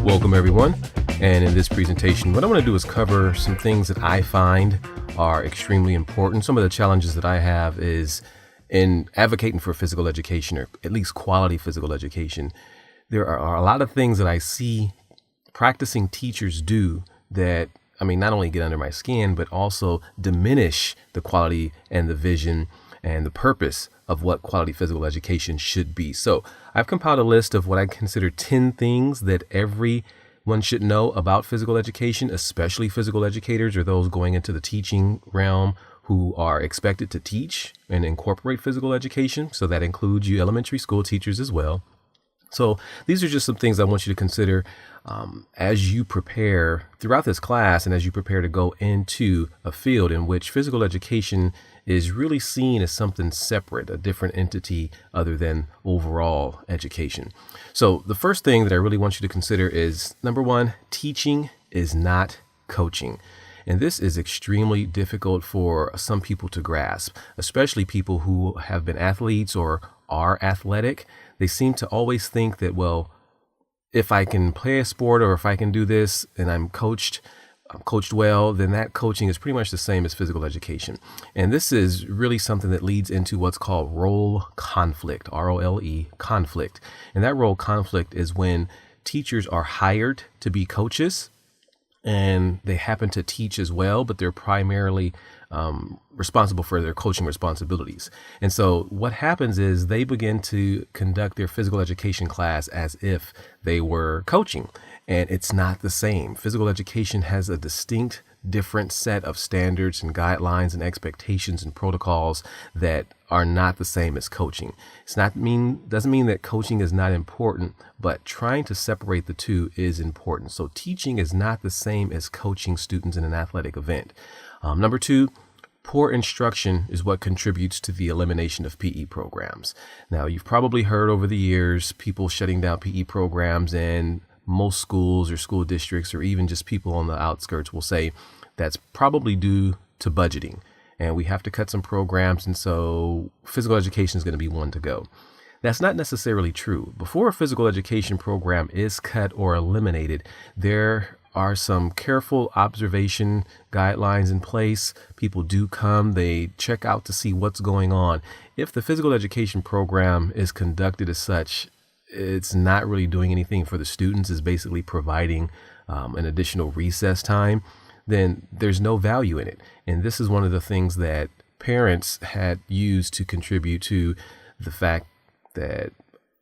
Welcome, everyone. And in this presentation, what I want to do is cover some things that I find are extremely important. Some of the challenges that I have is in advocating for physical education, or at least quality physical education. There are a lot of things that I see practicing teachers do that, not only get under my skin, but also diminish the quality and the vision and the purpose of what quality physical education should be. So I've compiled a list of what I consider 10 things that everyone should know about physical education, especially physical educators or those going into the teaching realm who are expected to teach and incorporate physical education. So that includes you elementary school teachers as well. So these are just some things I want you to consider as you prepare throughout this class and as you prepare to go into a field in which physical education is really seen as something separate, a different entity other than overall education. So the first thing that I really want you to consider is, number one, teaching is not coaching. And this is extremely difficult for some people to grasp, especially people who have been athletes or are athletic. They seem to always think that, well, if I can play a sport or if I can do this and I'm coached well, then that coaching is pretty much the same as physical education. And this is really something that leads into what's called role conflict, ROLE, conflict. And that role conflict is when teachers are hired to be coaches and they happen to teach as well, but they're primarily responsible for their coaching responsibilities. And so what happens is they begin to conduct their physical education class as if they were coaching. And it's not the same. Physical education has a distinct different set of standards and guidelines and expectations and protocols that are not the same as coaching. Doesn't mean that coaching is not important, but trying to separate the two is important. So teaching is not the same as coaching students in an athletic event. Number two, poor instruction is what contributes to the elimination of PE programs. Now, you've probably heard over the years people shutting down PE programs, and most schools or school districts or even just people on the outskirts will say that's probably due to budgeting and we have to cut some programs, and so physical education is going to be one to go. That's not necessarily true. Before a physical education program is cut or eliminated, there are some careful observation guidelines in place. People do come, they check out to see what's going on. If the physical education program is conducted as such, it's not really doing anything for the students, is basically providing an additional recess time, then there's no value in it. And this is one of the things that parents had used to contribute to the fact that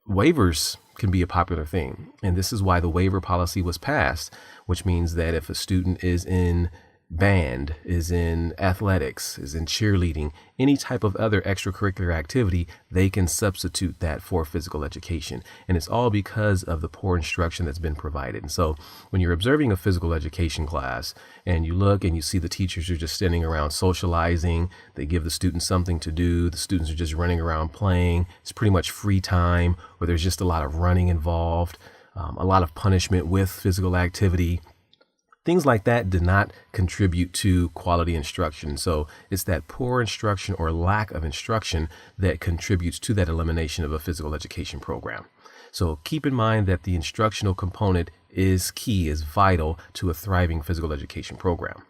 waivers can be a popular thing. And this is why the waiver policy was passed, which means that if a student is in band, is in athletics, is in cheerleading, any type of other extracurricular activity, they can substitute that for physical education. And it's all because of the poor instruction that's been provided. And so when you're observing a physical education class and you look and you see the teachers are just standing around socializing, they give the students something to do, the students are just running around playing, it's pretty much free time, or there's just a lot of running involved, a lot of punishment with physical activity. Things like that did not contribute to quality instruction. So it's that poor instruction or lack of instruction that contributes to that elimination of a physical education program. So keep in mind that the instructional component is key, is vital to a thriving physical education program.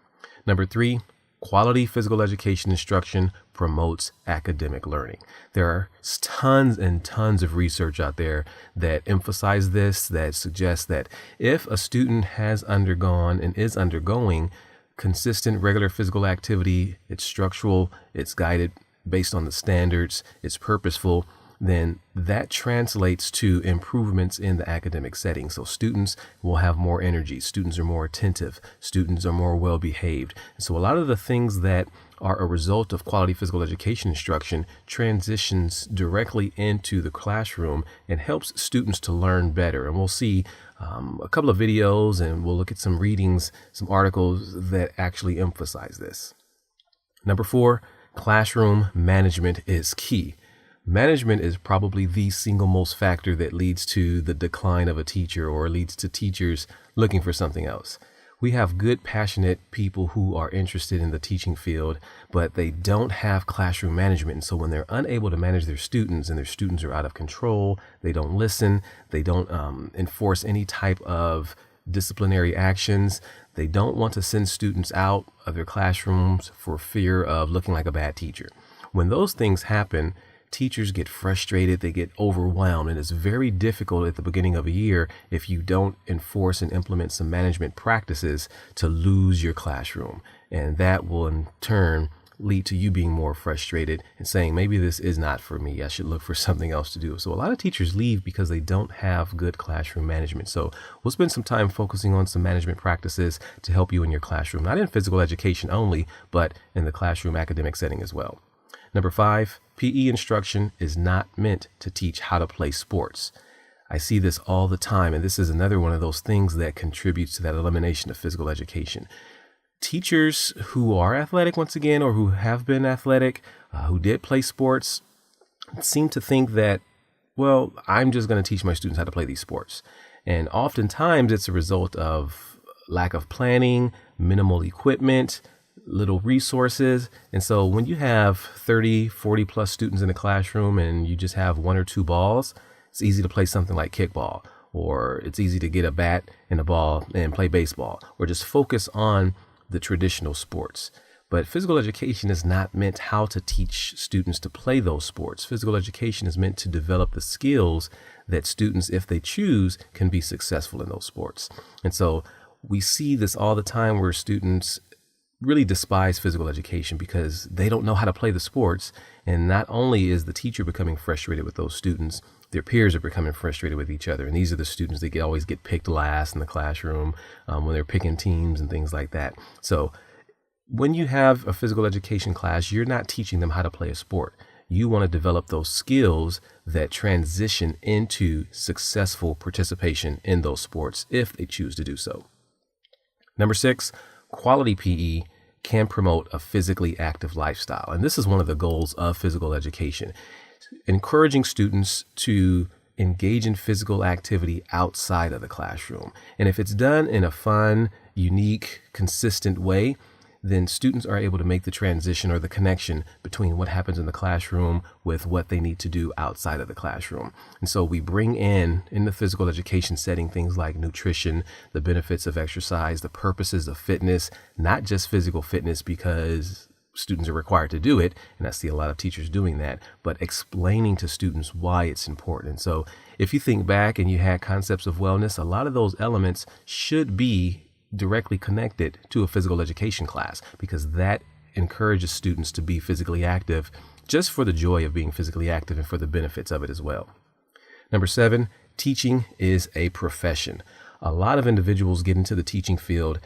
Number three, quality physical education instruction promotes academic learning. There are tons and tons of research out there that emphasize this, that suggests that if a student has undergone and is undergoing consistent regular physical activity, it's structural, it's guided based on the standards, it's purposeful, then that translates to improvements in the academic setting. So students will have more energy, students are more attentive, students are more well behaved. And so a lot of the things that are a result of quality physical education instruction transitions directly into the classroom and helps students to learn better. And we'll see a couple of videos and we'll look at some readings, some articles that actually emphasize this. Number four, classroom management is key. Management is probably the single most factor that leads to the decline of a teacher or leads to teachers looking for something else. We have good, passionate people who are interested in the teaching field, but they don't have classroom management. And so when they're unable to manage their students and their students are out of control, they don't listen, they don't enforce any type of disciplinary actions. They don't want to send students out of their classrooms for fear of looking like a bad teacher. When those things happen, teachers get frustrated, they get overwhelmed, and it's very difficult at the beginning of a year if you don't enforce and implement some management practices to lose your classroom. And that will in turn lead to you being more frustrated and saying, maybe this is not for me. I should look for something else to do. So a lot of teachers leave because they don't have good classroom management. So we'll spend some time focusing on some management practices to help you in your classroom, not in physical education only, but in the classroom academic setting as well. Number 5, PE instruction is not meant to teach how to play sports. I see this all the time, and this is another one of those things that contributes to that elimination of physical education. Teachers who are athletic, once again, or who have been athletic, who did play sports, seem to think that, well, I'm just going to teach my students how to play these sports. And oftentimes it's a result of lack of planning, minimal equipment, little resources. And so when you have 30, 40 plus students in a classroom and you just have 1 or 2 balls, it's easy to play something like kickball, or it's easy to get a bat and a ball and play baseball, or just focus on the traditional sports. But physical education is not meant how to teach students to play those sports. Physical education is meant to develop the skills that students, if they choose, can be successful in those sports. And so we see this all the time where students really despise physical education because they don't know how to play the sports. And not only is the teacher becoming frustrated with those students, their peers are becoming frustrated with each other. And these are the students that always get picked last in the classroom when they're picking teams and things like that. So when you have a physical education class, you're not teaching them how to play a sport. You want to develop those skills that transition into successful participation in those sports if they choose to do so. Number 6, quality PE can promote a physically active lifestyle. And this is one of the goals of physical education, encouraging students to engage in physical activity outside of the classroom. And if it's done in a fun, unique, consistent way, then students are able to make the transition or the connection between what happens in the classroom with what they need to do outside of the classroom. And so we bring in the physical education setting, things like nutrition, the benefits of exercise, the purposes of fitness, not just physical fitness because students are required to do it, and I see a lot of teachers doing that, but explaining to students why it's important. And so if you think back and you had concepts of wellness, a lot of those elements should be directly connected to a physical education class because that encourages students to be physically active just for the joy of being physically active and for the benefits of it as well. Number 7, teaching is a profession. A lot of individuals get into the teaching field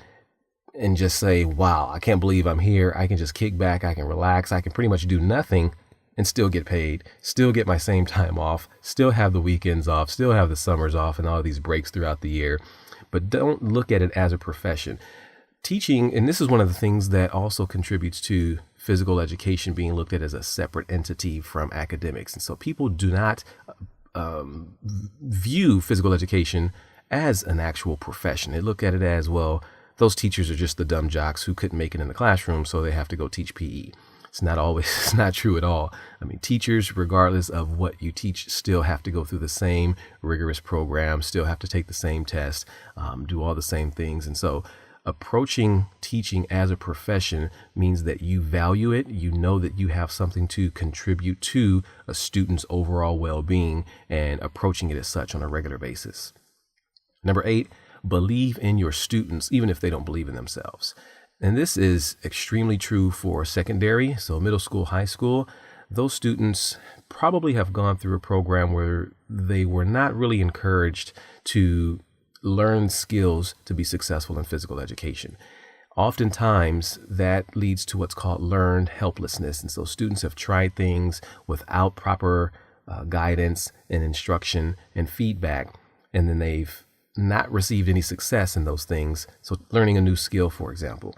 and just say, wow, I can't believe I'm here. I can just kick back. I can relax. I can pretty much do nothing and still get paid, still get my same time off, still have the weekends off, still have the summers off and all of these breaks throughout the year. But don't look at it as a profession. Teaching, and this is one of the things that also contributes to physical education being looked at as a separate entity from academics. And so people do not view physical education as an actual profession. They look at it as, well, those teachers are just the dumb jocks who couldn't make it in the classroom, so they have to go teach PE. It's not true at all. I mean, teachers, regardless of what you teach, still have to go through the same rigorous program, still have to take the same test, do all the same things. And so approaching teaching as a profession means that you value it. You know that you have something to contribute to a student's overall well-being and approaching it as such on a regular basis. Number 8, believe in your students, even if they don't believe in themselves. And this is extremely true for secondary, so middle school, high school. Those students probably have gone through a program where they were not really encouraged to learn skills to be successful in physical education. Oftentimes, that leads to what's called learned helplessness. And so students have tried things without proper guidance and instruction and feedback, and then they've not received any success in those things. So learning a new skill, for example.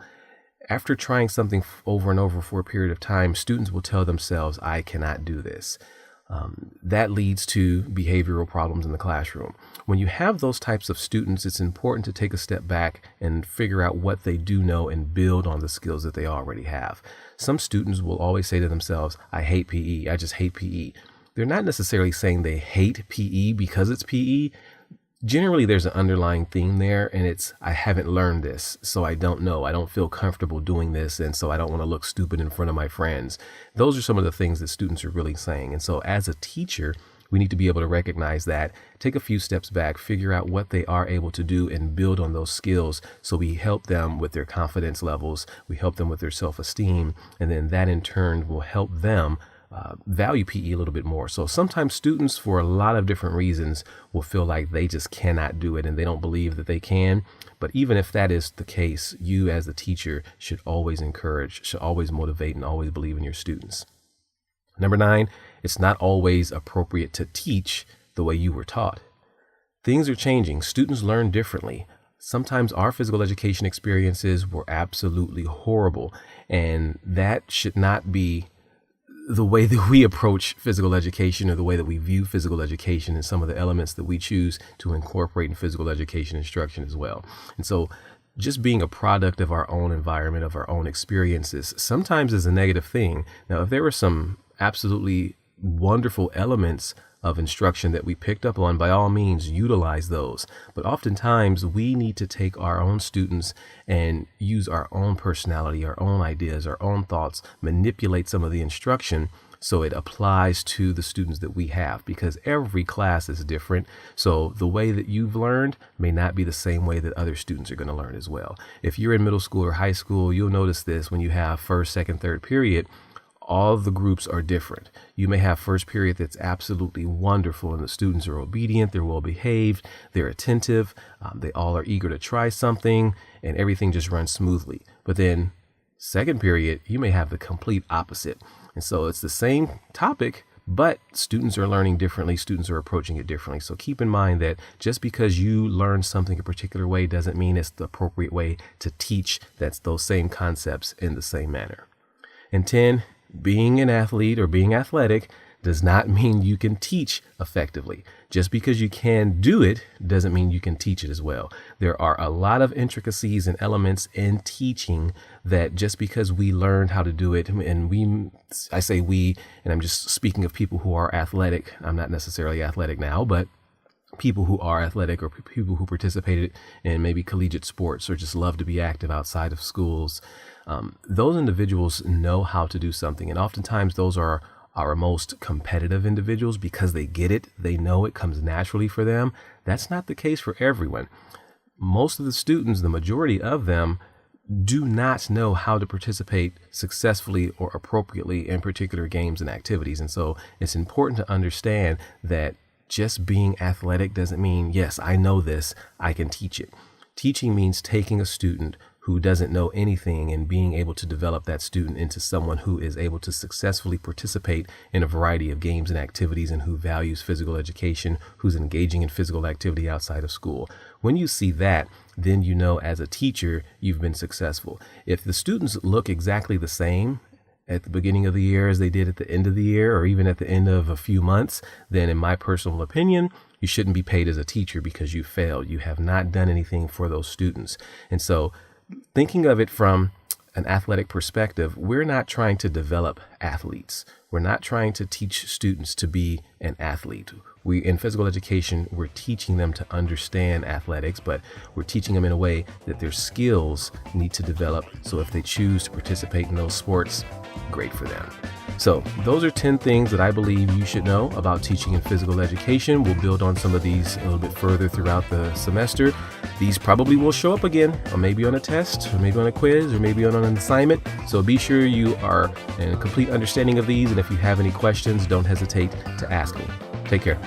After trying something over and over for a period of time, students will tell themselves, I cannot do this. That leads to behavioral problems in the classroom. When you have those types of students, it's important to take a step back and figure out what they do know and build on the skills that they already have. Some students will always say to themselves, I hate PE. I just hate PE. They're not necessarily saying they hate PE because it's PE. Generally, there's an underlying theme there, and it's, I haven't learned this, so I don't know. I don't feel comfortable doing this, and so I don't want to look stupid in front of my friends. Those are some of the things that students are really saying. And so as a teacher, we need to be able to recognize that, take a few steps back, figure out what they are able to do, and build on those skills. So we help them with their confidence levels, we help them with their self-esteem, and then that in turn will help them value PE a little bit more. So sometimes students, for a lot of different reasons, will feel like they just cannot do it and they don't believe that they can. But even if that is the case, you as the teacher should always encourage, should always motivate, and always believe in your students. Number 9, it's not always appropriate to teach the way you were taught. Things are changing. Students learn differently. Sometimes our physical education experiences were absolutely horrible, and that should not be the way that we approach physical education or the way that we view physical education and some of the elements that we choose to incorporate in physical education instruction as well. And so just being a product of our own environment, of our own experiences, sometimes is a negative thing. Now, if there were some absolutely wonderful elements of instruction that we picked up on, by all means, utilize those. But oftentimes we need to take our own students and use our own personality, our own ideas, our own thoughts, manipulate some of the instruction so it applies to the students that we have, because every class is different. So the way that you've learned may not be the same way that other students are going to learn as well. If you're in middle school or high school, you'll notice this when you have first, second, third period. All the groups are different. You may have first period that's absolutely wonderful and the students are obedient, they're well behaved, they're attentive, they all are eager to try something, and everything just runs smoothly. But then second period, you may have the complete opposite. And so it's the same topic, but students are learning differently, students are approaching it differently. So keep in mind that just because you learn something a particular way doesn't mean it's the appropriate way to teach those same concepts in the same manner. And 10, being an athlete or being athletic does not mean you can teach effectively. Just because you can do it doesn't mean you can teach it as well. There are a lot of intricacies and elements in teaching that just because we learned how to do it, and I say we, and I'm just speaking of people who are athletic. I'm not necessarily athletic now, but people who are athletic or people who participated in maybe collegiate sports or just love to be active outside of schools. Those individuals know how to do something. And oftentimes those are our most competitive individuals because they get it. They know it comes naturally for them. That's not the case for everyone. Most of the students, the majority of them, do not know how to participate successfully or appropriately in particular games and activities. And so it's important to understand that just being athletic doesn't mean, yes, I know this, I can teach it. Teaching means taking a student who doesn't know anything and being able to develop that student into someone who is able to successfully participate in a variety of games and activities and who values physical education, who's engaging in physical activity outside of school. When you see that, then you know as a teacher, you've been successful. If the students look exactly the same at the beginning of the year as they did at the end of the year, or even at the end of a few months, then in my personal opinion, you shouldn't be paid as a teacher because you failed. You have not done anything for those students. And so thinking of it from an athletic perspective, we're not trying to develop athletes. We're not trying to teach students to be an athlete. In physical education, we're teaching them to understand athletics, but we're teaching them in a way that their skills need to develop. So if they choose to participate in those sports, great for them. So those are 10 things that I believe you should know about teaching in physical education. We'll build on some of these a little bit further throughout the semester. These probably will show up again, or maybe on a test, or maybe on a quiz, or maybe on an assignment. So be sure you are in a complete understanding of these. And if you have any questions, don't hesitate to ask me. Take care.